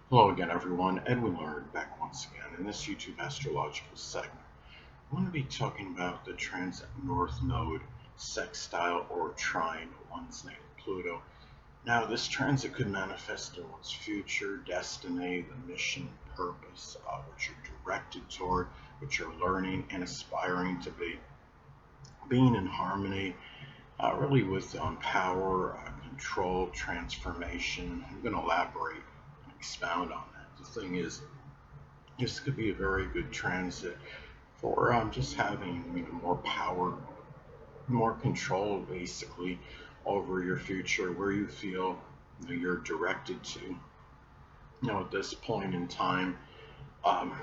Hello again, everyone. Edwin Learnard back once again in this YouTube astrological segment. I'm going to be talking about the transit North Node, Sextile, or Trine, one's natal Pluto. Now, this transit could manifest in one's future, destiny, the mission, purpose, what you're directed toward, what you're learning and aspiring to be. Being in harmony, really with power, control, transformation. I'm going to elaborate and expound on that. The thing is, this could be a very good transit for just having more power, more control, basically, over your future, where you feel you're directed to. At this point in time, um,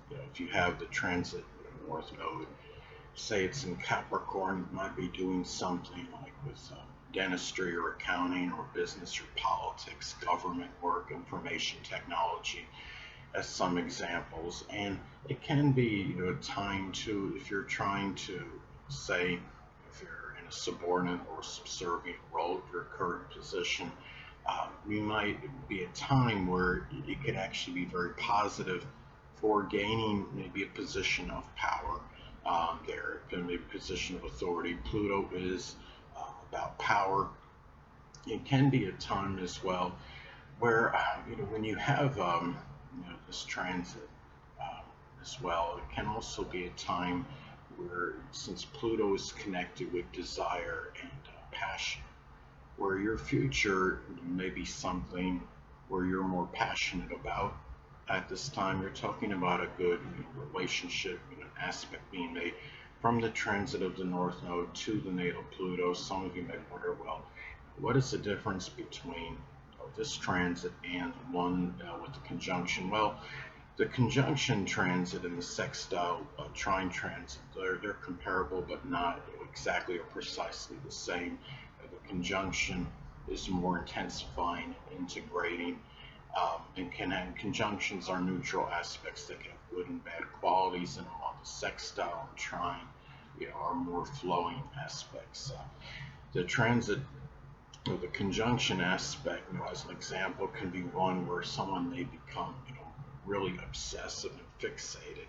if you have the transit North Node, say it's in Capricorn, you might be doing something like with dentistry or accounting or business or politics, government work, information technology as some examples. And it can be a time to, if you're trying to say, if you're in a subordinate or subservient role of your current position, you might be a time where it could actually be very positive for gaining maybe a position of power. There can be a position of authority. Pluto is about power. It can be a time as well where when you have this transit um, as well, it can also be a time where, since Pluto is connected with desire and passion, where your future may be something where you're more passionate about. At this time, you're talking about a good relationship, aspect being made from the transit of the North Node to the natal Pluto. Some of you may wonder, well, what is the difference between this transit and one with the conjunction? Well, the conjunction transit and the sextile trine transit, they're comparable but not exactly or precisely the same. The conjunction is more intensifying, integrating, and conjunctions are neutral aspects that can have good and bad qualities, and while the sextile and trine are more flowing aspects. The transit or the conjunction aspect, as an example, can be one where someone may become, really obsessive and fixated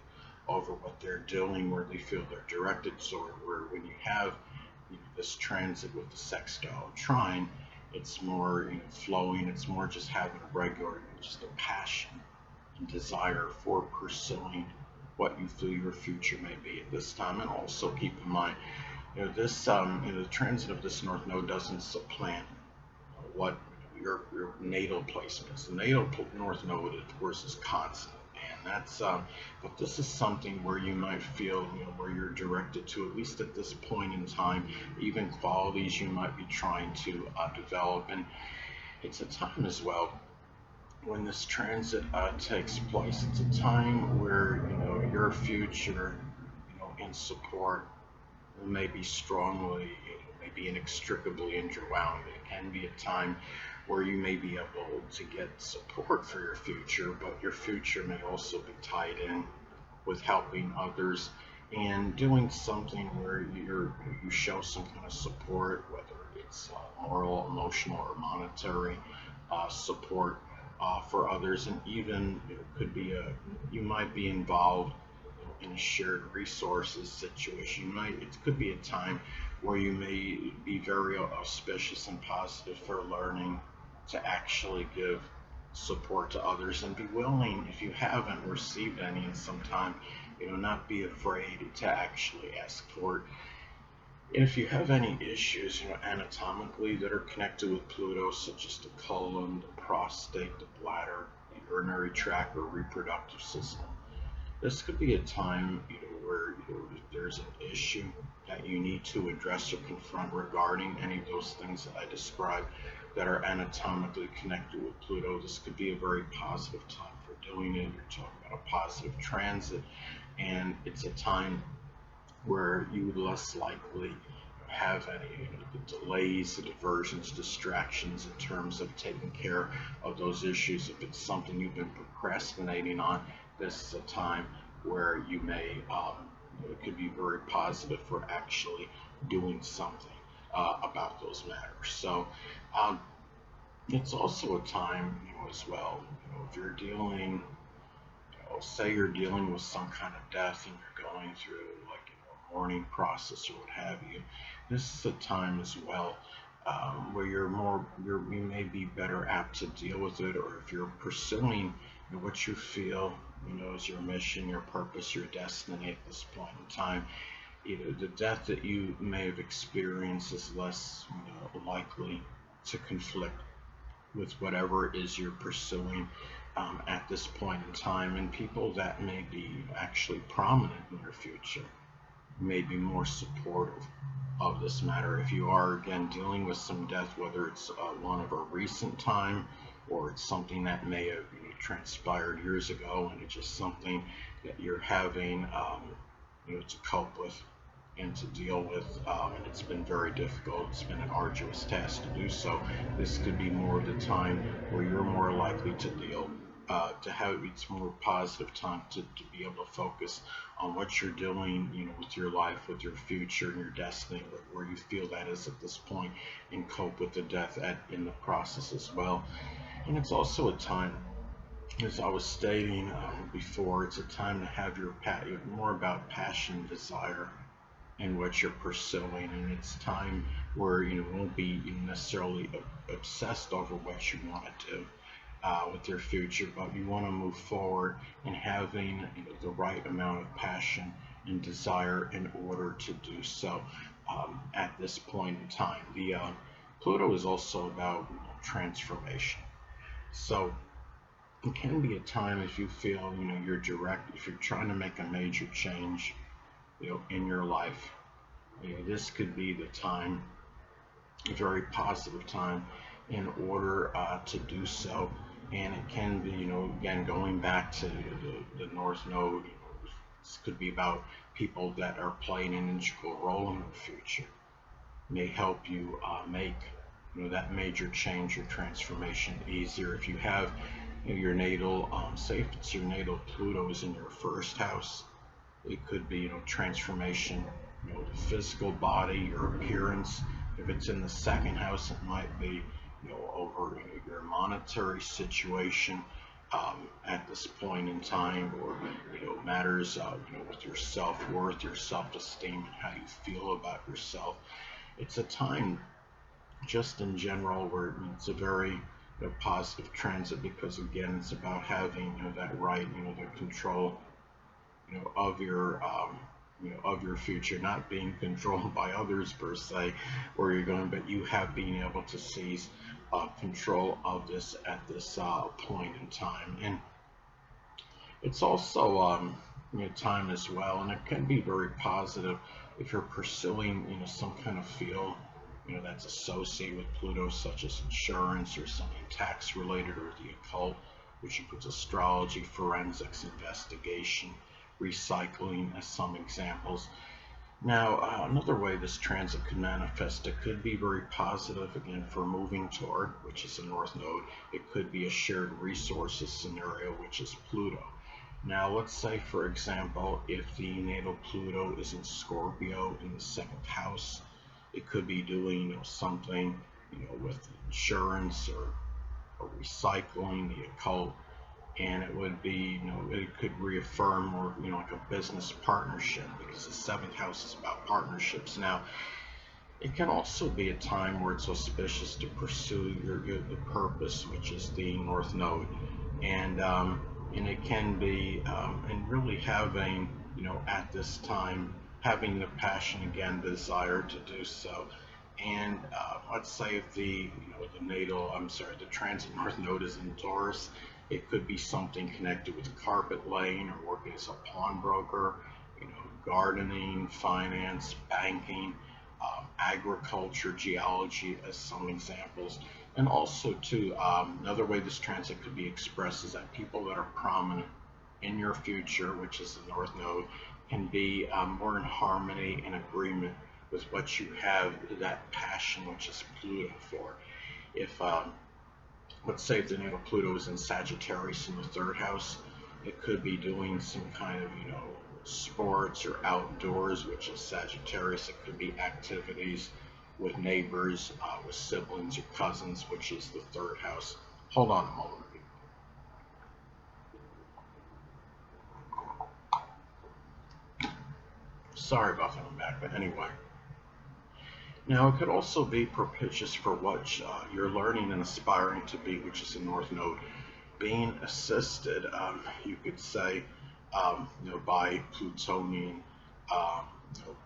over what they're doing, where they feel they're directed toward. Where when you have this transit with the sextile trine, it's more flowing. It's more just having a regular, just a passion and desire for pursuing what you feel your future may be at this time. And also keep in mind, this the transit of this North Node doesn't supplant what your natal placement is. The natal North Node, of course, is constant, and that's but this is something where you might feel where you're directed to, at least at this point in time, even qualities you might be trying to develop. And it's a time as well when this transit takes place. It's a time where your future in support may be strongly, maybe inextricably interwound. It can be a time where you may be able to get support for your future, but your future may also be tied in with helping others and doing something where you show some kind of support, whether it's moral, emotional, or monetary support for others. And even it could be you might be involved in a shared resources situation. It could be a time where you may be very auspicious and positive for learning to actually give support to others, and be willing, if you haven't received any in some time, not be afraid to actually ask for it. If you have any issues, anatomically that are connected with Pluto, such as the colon, the prostate, the bladder, the urinary tract, or reproductive system, this could be a time where there's an issue that you need to address or confront regarding any of those things that I described that are anatomically connected with Pluto. This could be a very positive time for doing it. You're talking about a positive transit, and it's a time where you would less likely have any delays, diversions, distractions in terms of taking care of those issues. If it's something you've been procrastinating on, this is a time where you may, it could be very positive for actually doing something about those matters. So It's also a time, as well, if you're dealing, say you're dealing with some kind of death and you're going through like a mourning process or what have you. This is a time as well where you may be better apt to deal with it, or if you're pursuing what you feel is your mission, your purpose, your destiny at this point in time. The death that you may have experienced is less likely to conflict with whatever it is you're pursuing at this point in time, and people that may be actually prominent in your future may be more supportive of this matter. If you are again dealing with some death, whether it's one of a recent time or it's something that may have transpired years ago, and it's just something that you're having to cope with and to deal with, and it's been very difficult. It's been an arduous task to do so. This could be more of the time where you're more likely to deal, to have it's more positive time to be able to focus on what you're doing, with your life, with your future and your destiny, where you feel that is at this point, and cope with the death in the process as well. And it's also a time, as I was stating before, it's a time to have more about passion, desire, and what you're pursuing, and it's time where you won't be necessarily obsessed over what you want to do with your future, but you want to move forward and having the right amount of passion and desire in order to do so at this point in time. The Pluto is also about transformation, so it can be a time if you feel if you're trying to make a major change in your life. This could be the time, a very positive time, in order to do so. And it can be, again, going back to the North Node, this could be about people that are playing an integral role in the future. May help you make that major change or transformation easier. If you have your natal, say if it's your natal Pluto is in your first house, it could be transformation, the physical body, your appearance. If it's in the second house, it might be over your monetary situation at this point in time, or matters with your self-worth, your self-esteem, and how you feel about yourself. It's a time just in general where it's a very positive transit, because again it's about having that right, the control of your future, not being controlled by others per se, where you're going, but you have been able to seize control of this at this point in time. And it's also time as well, and it can be very positive if you're pursuing some kind of field that's associated with Pluto, such as insurance or something tax related, or the occult, which includes astrology, forensics, investigation, recycling as some examples. Now, another way this transit could manifest, it could be very positive again for moving toward, which is the North Node. It could be a shared resources scenario, which is Pluto. Now, let's say, for example, if the natal Pluto is in Scorpio in the second house, it could be doing something with insurance or recycling, the occult, and it would be, it could reaffirm, or like a business partnership, because the seventh house is about partnerships. Now, it can also be a time where it's auspicious to pursue the purpose, which is the North Node, and it can be, and really having, at this time, having the passion, again, desire to do so. And let's say if the transit North Node is in Taurus, it could be something connected with carpet laying or working as a pawnbroker, gardening, finance, banking, agriculture, geology as some examples. And also, too, another way this transit could be expressed is that people that are prominent in your future, which is the North Node, can be more in harmony and agreement with what you have that passion, which is Pluto, for. If let's say if the natal Pluto is in Sagittarius in the third house, it could be doing some kind of sports or outdoors, which is Sagittarius. It could be activities with neighbors, with siblings or cousins, which is the third house. Hold on a moment. Sorry about that, I'm back, but anyway. Now, it could also be propitious for what you're learning and aspiring to be, which is the North Node, being assisted, you could say, by Plutonian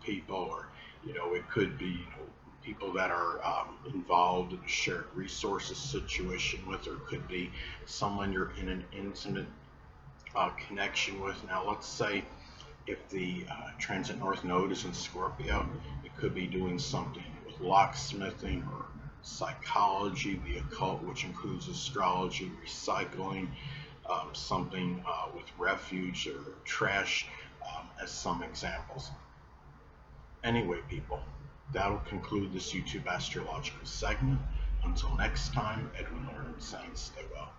people, or it could be people that are involved in a shared resources situation with, or it could be someone you're in an intimate connection with. Now, let's say if the transit north node is in Scorpio, it could be doing something with locksmithing or psychology, the occult, which includes astrology, recycling, something with refuge or trash, as some examples. Anyway, people, that'll conclude this YouTube astrological segment. Until next time, Edwin Learnard saying stay well.